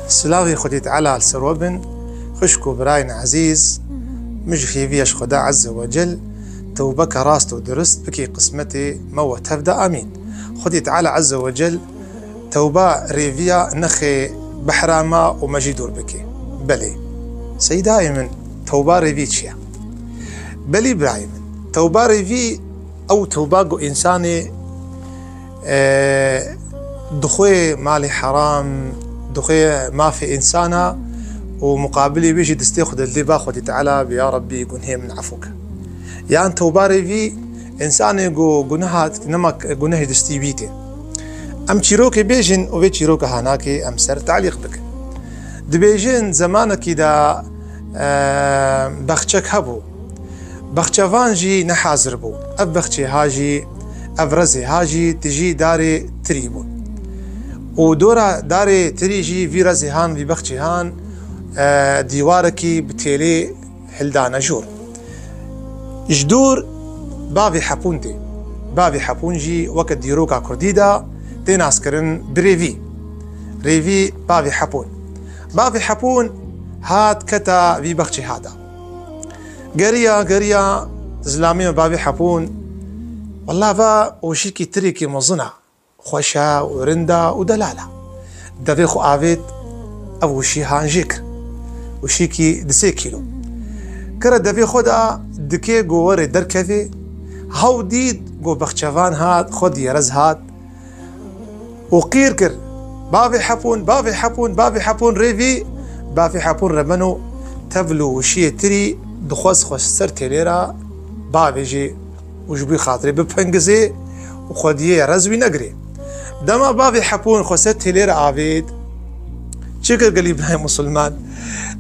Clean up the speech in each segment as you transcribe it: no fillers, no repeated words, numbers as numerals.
سلاوی خودی تعالی سروبن خشکو براین عزیز مجفی ویش خدا عز وجل توبك راست ودرست بكي قسمتي مو تبدا امين خدي تعالى عز وجل توبه ريفيا نخي بحراما ومجيدور بكي بلي سي دائما توبه ريفيتشيا بلي برايم توبه ريفي او توباقو انساني دخوي مالي حرام دخوي ما في انسانه ومقابلي بيجي تستيخد اللي باخذ تعالى يا ربي يكون هي من عفوك يعني توباري في إنسان يقو جناهات نمك جناه دستيبيته أم تشيروك بيجن وبي تشيروك هناكي أم سر تعليق بك دبيجن زمانك كده بخشك هبو بخشفانجي نحازر بو أب بخشي هاجي أفرزي هاجي تجي داري تريبو ودورا داري تريجي في رزي هان في بخشي هان ديواركي بتيلي هلدانا جور جدور بافي حبونتي بافي حبونجي وقت ديروكا كرديدا تناس كرن بريفي ريفي بافي حبون هات كتا في بخشي هذا قريا زلامي بافي حبون والله با وشيكي تريكي مظنع خوشا ورندا ودلالة دافيخو آفيت أو شي هانجيك وشيكي دسي كيلو كرا دافي خودا دكي جووري دركفي هاو ديد جو بخشفان هات خود يرز هات وقير كر بافي حبون ريفي بافي حبون رمنو تبلو وشي تري دخوز خوش سر تيليرا بافي جي وجبي خاطري ببنجزي وخود يرز وينقري دما بافي حبون خوسر تيليرا عافيد شكر قليب هاي مسلمان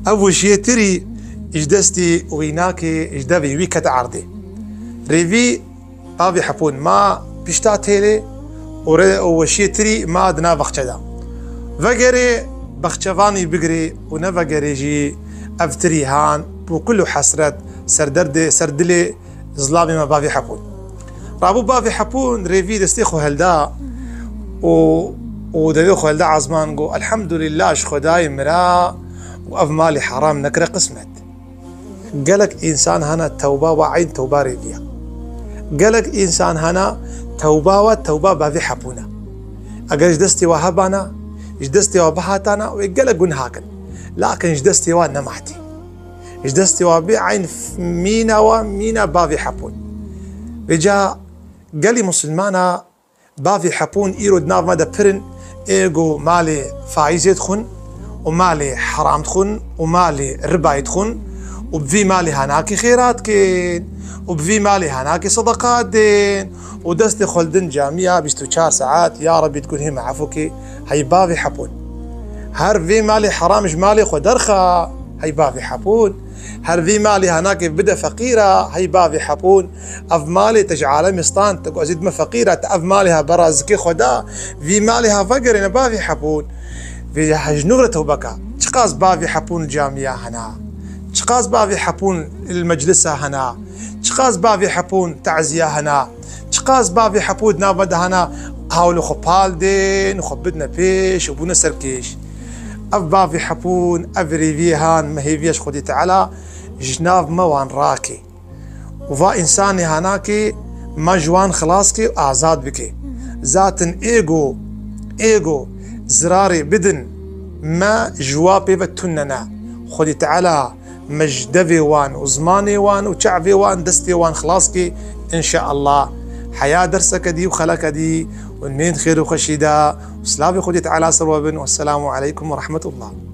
أبو شي تري إجدستي ويناكي إجدابي ويكت عرضي ريفي بافي حبون ما بيشتا تيلي وشي تري ما أدنا بخشدا فقري بخشفاني بقري ونفقري جي أفتري هان وكله حسرت سردلي ظلامي ما بافي حبون رابو بافي حبون ريفي دستيخو هلدا ودويخو هلدا عزمان الحمد لله شخداي مرا وأف مالي حرام نكره قسمت قالك إنسان هنا توبة وعين توبة ريفيا قالك إنسان هنا توبة بافي حبونا أقل جدستي وهبانا جدستي وبهاتانا وقالك قنهاكن لكن جدستي ونمحتي جدستي وبعين مينا بافي حبون رجا قالي مسلمانا بافي حبون إيرود ناف مدى برن إيقو مالي فايزة تخن ومالي حرام تخن ومالي ربا تخن وبفي مالي هناكي خيرات كين وبفي مالي هناكي صدقات دين ودستي خلدن جامعة ب4 ساعات يا ربي تكون هي معفوكي هاي بافي حبون هر في مالي حرام جمالي خدرخة هاي بافي حبون هر في مالي هناكي بدا فقيرة هاي بافي حبون اف مالي تجعل مستان تقو ازيد ما فقيرة اف ماليها برازكي خدا في ماليها فقر بافي حبون في هجنورة توبكا تقاس بافي حبون الجامعة هنا تقاس بافي حبون المجلسة هنا تقاس بافي حبون تعزية هنا تقاس بافي حبون نابد هنا هاولو خبال دين وخبدنا بيش وبونا سركيش اف بافي حبون افري هان مهيفيش خدي تعالى جناف موان راكي وفا انساني هناكي ما جوان خلاصكي اعزاد بكي ذاتن ايجو زراري بدن ما جوابي بتننا خدي تعالى مجدبي وان وزماني وان وشعبي وان دستي وان خلاصكي ان شاء الله حياة درسك دي وخلك دي ونمين خير وخشيدا وسلامي خدي تعالى سروبن والسلام عليكم ورحمة الله.